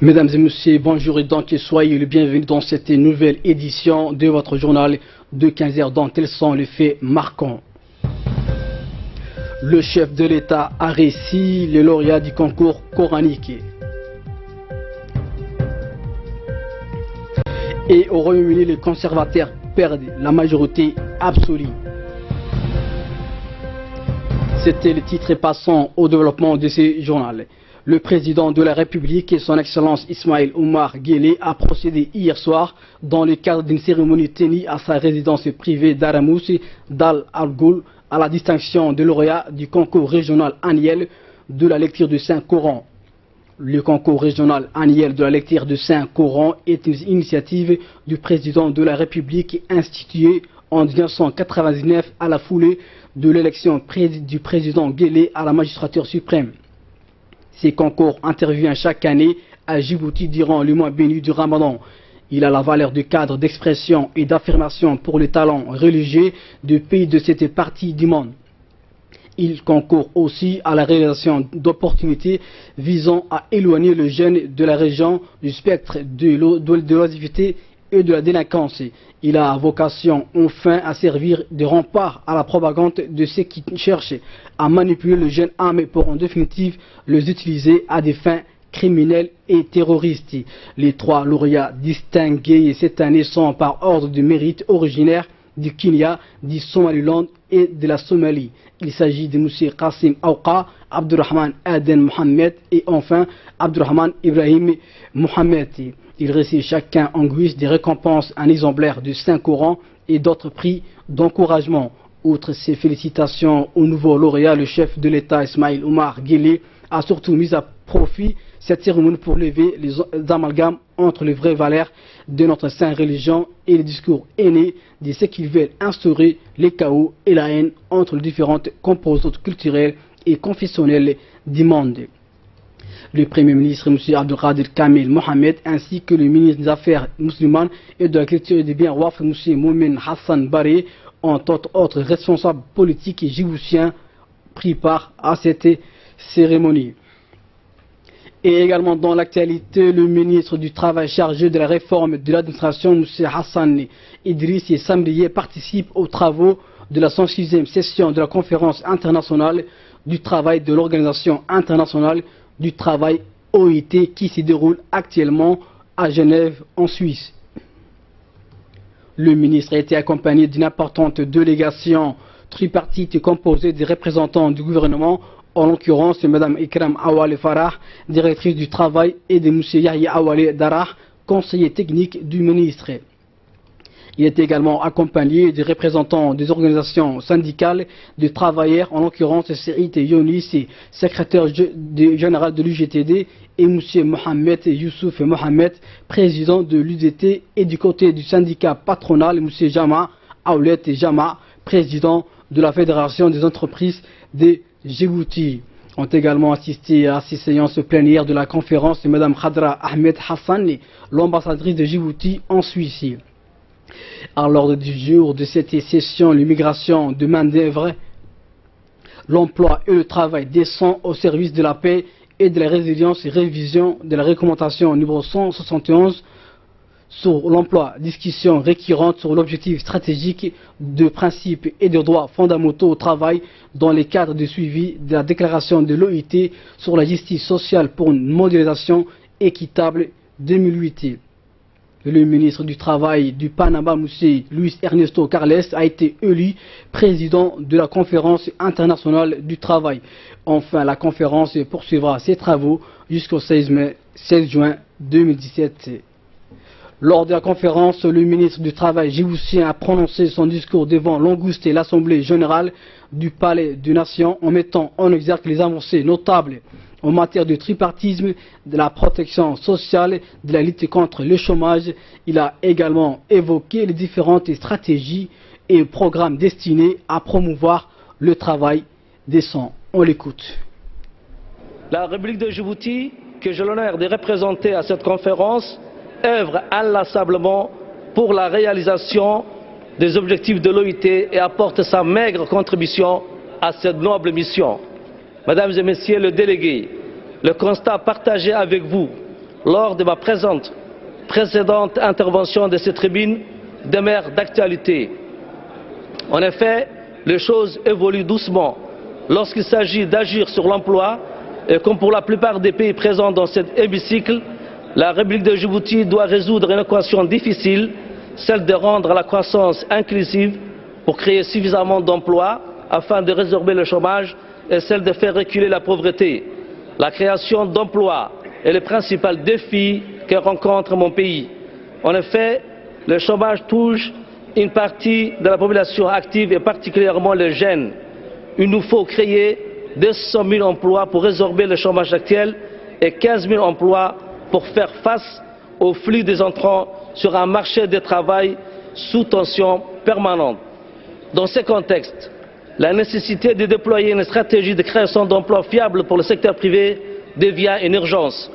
Mesdames et messieurs, bonjour et donc soyez les bienvenus dans cette nouvelle édition de votre journal de 15 heures dont tels sont les faits marquants. Le chef de l'État a réussi les lauréats du concours coranique. Et au Royaume-Uni, les conservateurs perdent la majorité absolue. C'était le titre et passant au développement de ce journal. Le président de la République et son Excellence Ismaïl Omar Guelleh a procédé hier soir dans le cadre d'une cérémonie tenue à sa résidence privée d'Aramous d'Al Argoul à la distinction de lauréat du concours régional annuel de la lecture du Saint-Coran. Le concours régional annuel de la lecture du Saint-Coran est une initiative du président de la République instituée en 1999 à la foulée de l'élection du président Guelleh à la magistrature suprême. Ces concours interviennent chaque année à Djibouti durant le mois béni du Ramadan. Il a la valeur de cadre d'expression et d'affirmation pour les talents religieux des pays de cette partie du monde. Il concourt aussi à la réalisation d'opportunités visant à éloigner les jeunes de la région du spectre de l'oisiveté et de la délinquance. Il a vocation enfin à servir de rempart à la propagande de ceux qui cherchent à manipuler les jeunes armés pour en définitive les utiliser à des fins criminelles et terroristes. Les trois lauréats distingués cette année sont par ordre de mérite originaires du Kenya, du Somaliland et de la Somalie. Il s'agit de M. Qassim Aouqa, Abdurrahman Aden Mohamed et enfin Abdurrahman Ibrahim Mohamed. Ils reçoivent chacun en guise des récompenses un exemplaire du Saint-Coran et d'autres prix d'encouragement. Outre ces félicitations au nouveau lauréat, le chef de l'État Ismaïl Omar Guelleh a surtout mis à profit cette cérémonie pour lever les amalgames entre les vraies valeurs de notre sainte religion et les discours haineux de ceux qui veulent instaurer les chaos et la haine entre les différentes composantes culturelles et confessionnelles du monde. Le Premier ministre M. Abdelkader Kamel Mohamed ainsi que le ministre des Affaires musulmanes et de la culture et des biens Waf M. Moumen Hassan Baré ont entre autres responsables politiques et djiboutiens pris part à cette cérémonie. Et également dans l'actualité, le ministre du Travail chargé de la réforme de l'administration, M. Hassan Idriss Samrié, participe aux travaux de la 106e session de la conférence internationale du travail de l'Organisation internationale du travail OIT qui se déroule actuellement à Genève en Suisse. Le ministre a été accompagné d'une importante délégation tripartite composée des représentants du gouvernement, en l'occurrence Mme Ikram Awale Farah, directrice du travail, et de M. Yahya Awale Darah, conseiller technique du ministre. Il est également accompagné des représentants des organisations syndicales de travailleurs, en l'occurrence Saïd Younis, secrétaire général de l'UGTD, et M. Mohamed Youssouf Mohamed, président de l'UDT, et du côté du syndicat patronal, M. Jama Aoulet Jama, président de la Fédération des entreprises de Djibouti. Ont également assisté à ces séances plénières de la conférence Mme Khadra Ahmed Hassan, l'ambassadrice de Djibouti en Suisse. À l'ordre du jour de cette session, l'immigration de main-d'œuvre, l'emploi et le travail décent au service de la paix et de la résilience et révision de la recommandation numéro 171 sur l'emploi, discussion récurrente sur l'objectif stratégique de principes et de droits fondamentaux au travail dans le cadre du suivi de la déclaration de l'OIT sur la justice sociale pour une mondialisation équitable 2008. Le ministre du Travail du Panama, M. Luis Ernesto Carles, a été élu président de la conférence internationale du travail. Enfin, la conférence poursuivra ses travaux jusqu'au 16 juin 2017. Lors de la conférence, le ministre du Travail djiboutien a prononcé son discours devant l'Angouste et l'Assemblée générale du Palais des Nations en mettant en exergue les avancées notables en matière de tripartisme, de la protection sociale, de la lutte contre le chômage. Il a également évoqué les différentes stratégies et programmes destinés à promouvoir le travail décent. On l'écoute. La République de Djibouti, que j'ai l'honneur de représenter à cette conférence, œuvre inlassablement pour la réalisation des objectifs de l'OIT et apporte sa maigre contribution à cette noble mission. Mesdames et Messieurs les délégués, le constat partagé avec vous lors de ma précédente intervention de cette tribune demeure d'actualité. En effet, les choses évoluent doucement lorsqu'il s'agit d'agir sur l'emploi et comme pour la plupart des pays présents dans cet hémicycle, la République de Djibouti doit résoudre une équation difficile, celle de rendre la croissance inclusive pour créer suffisamment d'emplois afin de résorber le chômage et celle de faire reculer la pauvreté. La création d'emplois est le principal défi que rencontre mon pays. En effet, le chômage touche une partie de la population active et particulièrement les jeunes. Il nous faut créer 200 000 emplois pour résorber le chômage actuel et 15 000 emplois pour faire face au flux des entrants sur un marché du travail sous tension permanente. Dans ce contexte, la nécessité de déployer une stratégie de création d'emplois fiables pour le secteur privé devient une urgence.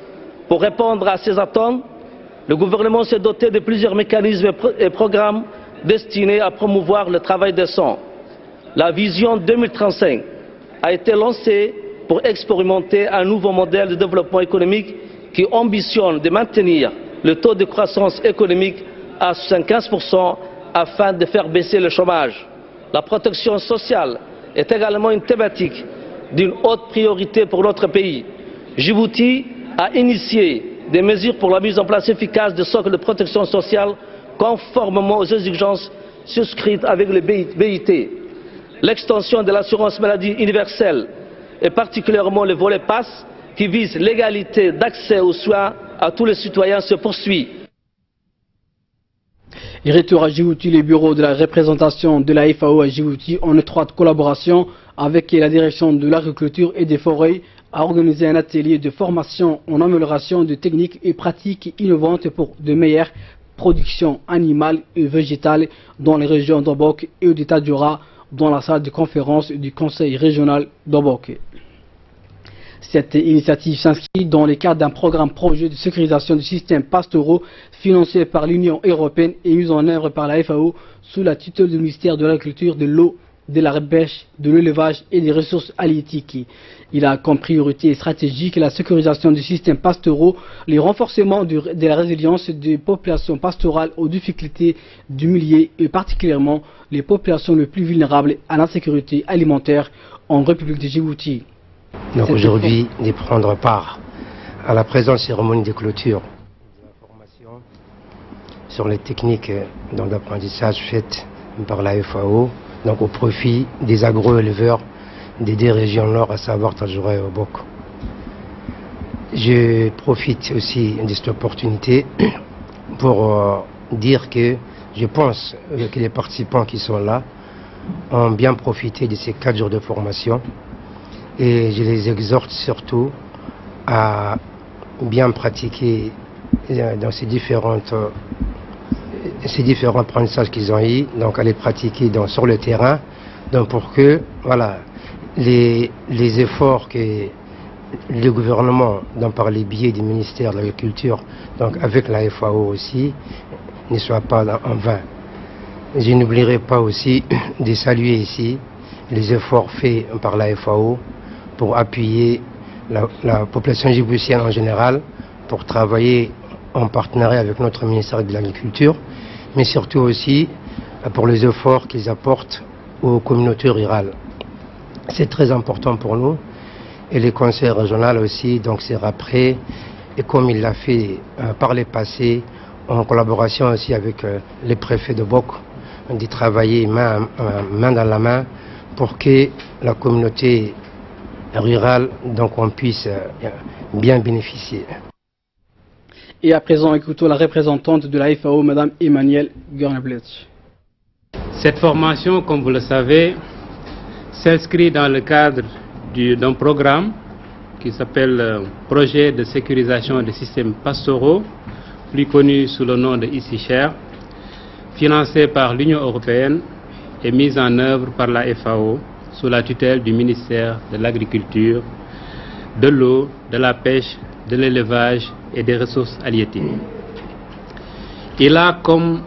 Pour répondre à ces attentes, le gouvernement s'est doté de plusieurs mécanismes et programmes destinés à promouvoir le travail décent. La vision 2035 a été lancée pour expérimenter un nouveau modèle de développement économique qui ambitionne de maintenir le taux de croissance économique à 75% afin de faire baisser le chômage. La protection sociale est également une thématique d'une haute priorité pour notre pays. Djibouti a initié des mesures pour la mise en place efficace de socles de protection sociale conformément aux exigences souscrites avec le BIT. L'extension de l'assurance maladie universelle et particulièrement le volet PASS qui vise l'égalité d'accès aux soins à tous les citoyens se poursuit. Et retour à Djibouti, les bureaux de la représentation de la FAO à Djibouti en étroite collaboration avec la direction de l'agriculture et des forêts a organisé un atelier de formation en amélioration de techniques et pratiques innovantes pour de meilleures productions animales et végétales dans les régions d'Obok et d'Itadjoura dans la salle de conférence du Conseil régional d'Obok. Cette initiative s'inscrit dans le cadre d'un programme projet de sécurisation du système pastoraux financé par l'Union européenne et mis en œuvre par la FAO sous la tutelle du ministère de l'Agriculture, de l'eau, de la pêche, de l'élevage et des ressources halieutiques. Il a comme priorité stratégique la sécurisation du système pastoraux, le renforcement de la résilience des populations pastorales aux difficultés du milieu et particulièrement les populations les plus vulnérables à l'insécurité alimentaire en République de Djibouti. Donc aujourd'hui, de prendre part à la présente cérémonie de clôture de la formation sur les techniques d'apprentissage faites par la FAO, donc au profit des agro-éleveurs des deux régions nord, à savoir Tadjoura et Obok. Je profite aussi de cette opportunité pour dire que je pense que les participants qui sont là ont bien profité de ces 4 jours de formation. Et je les exhorte surtout à bien pratiquer dans ces différents apprentissages qu'ils ont eu, donc à les pratiquer sur le terrain, donc pour que voilà, les efforts que le gouvernement, donc par les biais du ministère de l'Agriculture, donc avec la FAO aussi, ne soient pas en vain. Je n'oublierai pas aussi de saluer ici les efforts faits par la FAO pour appuyer la population djiboutienne en général, pour travailler en partenariat avec notre ministère de l'Agriculture, mais surtout aussi pour les efforts qu'ils apportent aux communautés rurales. C'est très important pour nous, et le conseil régional aussi donc sera prêt, et comme il l'a fait par le passé, en collaboration aussi avec les préfets de Bok, de travailler main dans la main pour que la communauté rurale, donc on puisse bien bénéficier. Et à présent, écoutons la représentante de la FAO, Mme Emmanuelle Gurneblech. Cette formation, comme vous le savez, s'inscrit dans le cadre d'un programme qui s'appelle Projet de sécurisation des systèmes pastoraux, plus connu sous le nom de ICICHER, financé par l'Union européenne et mis en œuvre par la FAO sous la tutelle du ministère de l'Agriculture, de l'eau, de la pêche, de l'élevage et des ressources halieutiques. Il a comme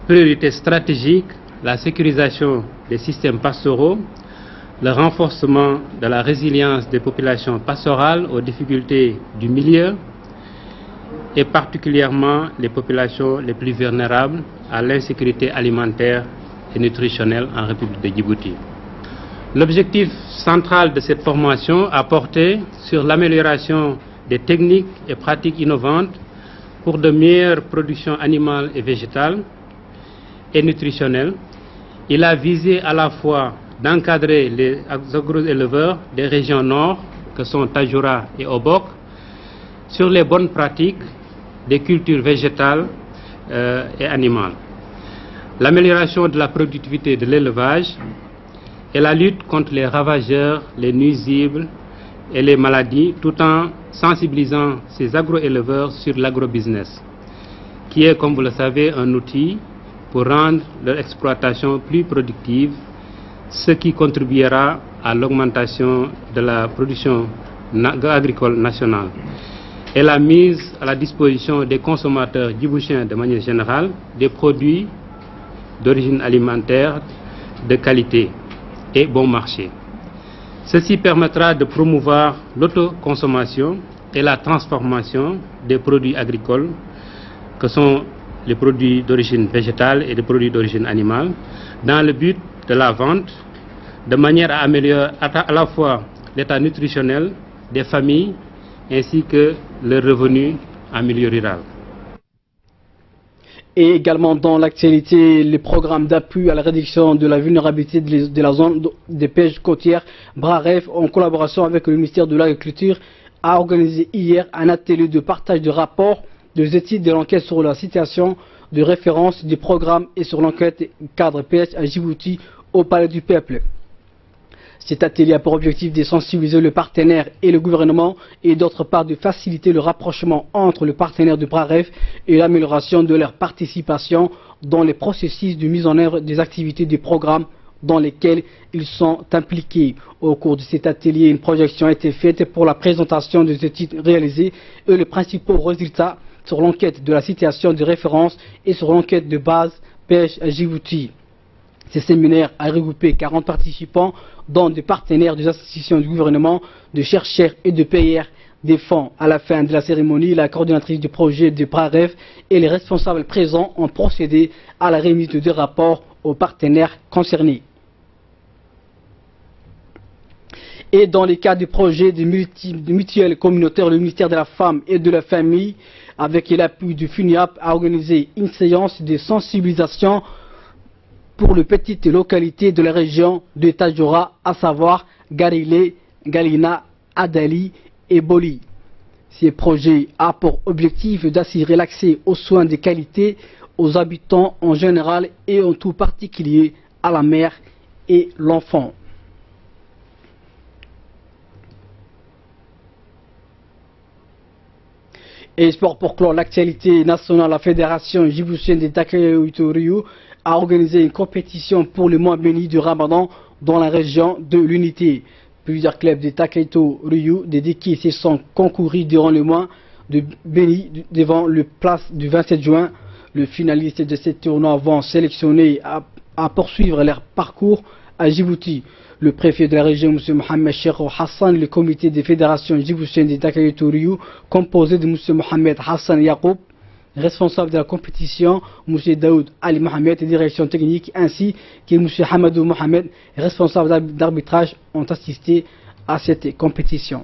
priorité stratégique la sécurisation des systèmes pastoraux, le renforcement de la résilience des populations pastorales aux difficultés du milieu et particulièrement les populations les plus vulnérables à l'insécurité alimentaire et nutritionnelle en République de Djibouti. L'objectif central de cette formation a porté sur l'amélioration des techniques et pratiques innovantes pour de meilleures productions animales et végétales et nutritionnelles. Il a visé à la fois d'encadrer les agroéleveurs des régions nord, que sont Tadjoura et Obok, sur les bonnes pratiques des cultures végétales et animales, l'amélioration de la productivité de l'élevage et la lutte contre les ravageurs, les nuisibles et les maladies, tout en sensibilisant ces agroéleveurs sur l'agrobusiness, qui est, comme vous le savez, un outil pour rendre leur exploitation plus productive, ce qui contribuera à l'augmentation de la production agricole nationale et la mise à la disposition des consommateurs djiboutiens de manière générale des produits d'origine alimentaire de qualité et bon marché. Ceci permettra de promouvoir l'autoconsommation et la transformation des produits agricoles, que sont les produits d'origine végétale et les produits d'origine animale, dans le but de la vente, de manière à améliorer à la fois l'état nutritionnel des familles ainsi que leurs revenus en milieu rural. Et également dans l'actualité, les programmes d'appui à la réduction de la vulnérabilité de la zone des pêches côtières, BRAREF, en collaboration avec le ministère de l'Agriculture, a organisé hier un atelier de partage de rapports, des études de l'enquête sur la situation de référence du programme et sur l'enquête cadre pêche à Djibouti au Palais du Peuple. Cet atelier a pour objectif de sensibiliser le partenaire et le gouvernement et d'autre part de faciliter le rapprochement entre le partenaire de BRAREF et l'amélioration de leur participation dans les processus de mise en œuvre des activités du programme dans lesquels ils sont impliqués. Au cours de cet atelier, une projection a été faite pour la présentation des études réalisées et les principaux résultats sur l'enquête de la situation de référence et sur l'enquête de base pêche à Djibouti. Ce séminaire a regroupé 40 participants, dont des partenaires des institutions du gouvernement, de chercheurs et de payeurs des fonds. À la fin de la cérémonie, la coordinatrice du projet de BRAREF et les responsables présents ont procédé à la remise de rapports aux partenaires concernés. Et dans les cas du projet de mutuelle communautaire, le ministère de la Femme et de la Famille, avec l'appui du FUNIAP, a organisé une séance de sensibilisation pour les petites localités de la région de Tadjoura, à savoir Garilé, Galina, Adali et Boli. Ces projets ont pour objectif d'assurer l'accès aux soins de qualité aux habitants en général et en tout particulier à la mère et l'enfant. Et sport pour clore l'actualité nationale, la Fédération djiboutienne des Takayuto Ryu a organisé une compétition pour le mois béni du Ramadan dans la région de l'Unité. Plusieurs clubs de Takayuto Ryu dédiés se sont concourus durant le mois de béni devant le place du 27 juin. Les finalistes de ce tournoi vont sélectionner à poursuivre leur parcours à Djibouti. Le préfet de la région, M. Mohamed Cheikh Hassan, le comité des fédérations djiboutiennes des Takayuto Ryu, composé de M. Mohamed Hassan Yacoub, responsable de la compétition, M. Daoud Ali Mohamed, direction technique, ainsi que M. Hamadou Mohamed, responsable d'arbitrage, ont assisté à cette compétition.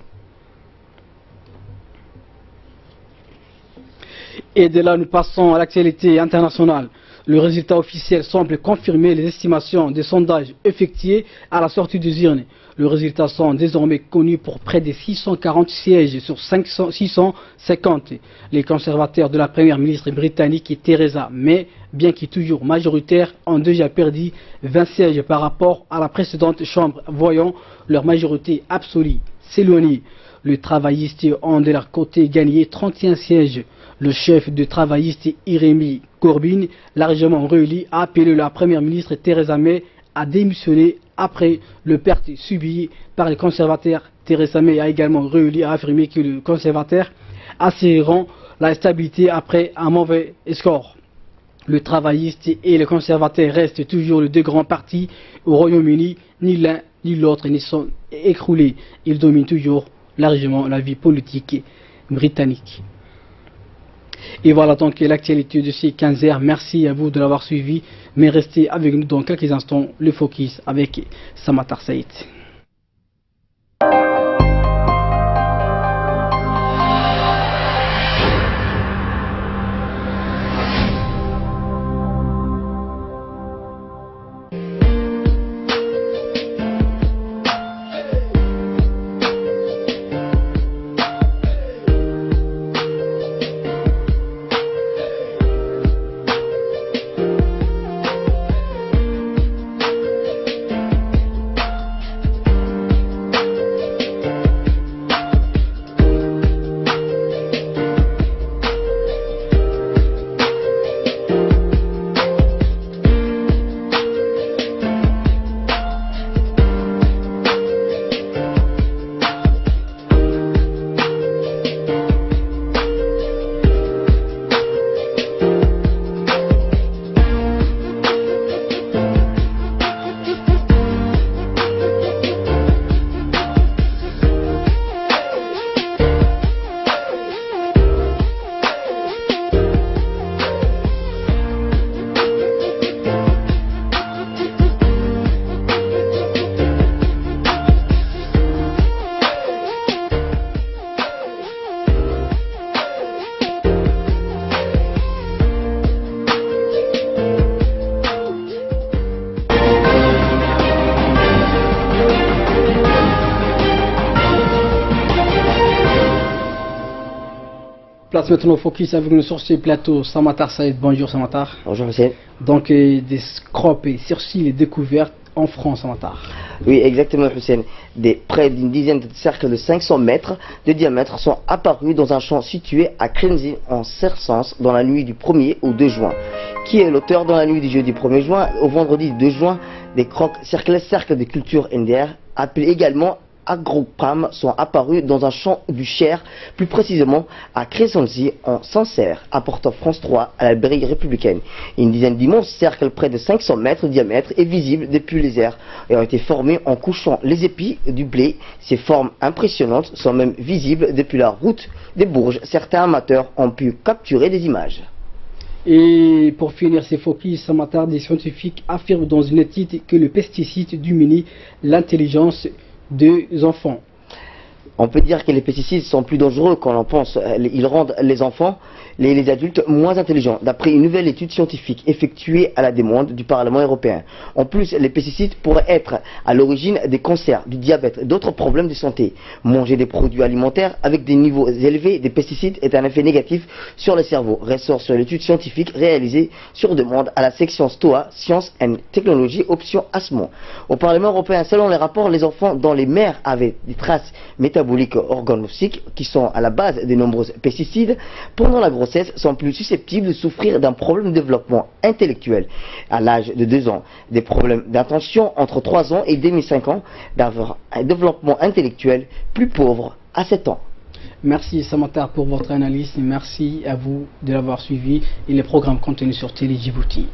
Et de là, nous passons à l'actualité internationale. Le résultat officiel semble confirmer les estimations des sondages effectués à la sortie des urnes. Les résultats sont désormais connus pour près de 640 sièges sur 650. Les conservateurs de la première ministre britannique Theresa May, bien qu'ils toujours majoritaires, ont déjà perdu 20 sièges par rapport à la précédente chambre, voyant leur majorité absolue s'éloigner. Les travaillistes ont de leur côté gagné 31 sièges. Le chef de travaillistes Jérémy Corbyn, largement réélu, a appelé la première ministre Theresa May à démissionner après le perte subie par les conservateurs. Theresa May a également réélu, a affirmé que les conservateurs assureront la stabilité après un mauvais score. Le travailliste et les conservateurs restent toujours les deux grands partis au Royaume-Uni. Ni l'un ni l'autre ne sont écroulés. Ils dominent toujours largement la vie politique britannique. Et voilà donc l'actualité de ces 15h. Merci à vous de l'avoir suivi. Mais restez avec nous dans quelques instants. Le Focus avec Samatar Saïd. Place maintenant au Focus avec nous sur ce plateau. Samatar Saïd, bonjour Samatar. Bonjour Hussein. Donc des scropes et sourcils découvertes en France, Samatar. Oui, exactement Hussein. Près d'une dizaine de cercles de 500 mètres de diamètre sont apparus dans un champ situé à Krenzi en Sersens dans la nuit du 1er au 2 juin. Qui est l'auteur dans la nuit du jeudi 1er juin au vendredi 2 juin des crocs cercles de culture NDR appelés également Agropam sont apparus dans un champ du Cher, plus précisément à Crescenzi en Sancerre, apportant France 3 à la brigade républicaine. Une dizaine d'immenses cercles près de 500 mètres de diamètre est visible depuis les airs et ont été formés en couchant les épis du blé. Ces formes impressionnantes sont même visibles depuis la route des Bourges. Certains amateurs ont pu capturer des images. Et pour finir ces focus, ce matin, des scientifiques affirment dans une étude que le pesticide diminue l'intelligence des enfants. On peut dire que les pesticides sont plus dangereux qu'on en pense. Ils rendent les enfants, les adultes moins intelligents, d'après une nouvelle étude scientifique effectuée à la demande du Parlement européen. En plus, les pesticides pourraient être à l'origine des cancers, du diabète et d'autres problèmes de santé. Manger des produits alimentaires avec des niveaux élevés des pesticides est un effet négatif sur le cerveau, ressort sur l'étude scientifique réalisée sur demande à la section STOA, Sciences and Technologies, option ASMO. Au Parlement européen, selon les rapports, les enfants dont les mères avaient des traces métaboliques organotoxiques qui sont à la base de nombreux pesticides pendant la grossesse sont plus susceptibles de souffrir d'un problème de développement intellectuel à l'âge de 2 ans, des problèmes d'attention entre 3 ans et 2005 ans, d'avoir un développement intellectuel plus pauvre à 7 ans. Merci Samatar pour votre analyse et merci à vous de l'avoir suivi et les programmes contenus sur Télé Djibouti.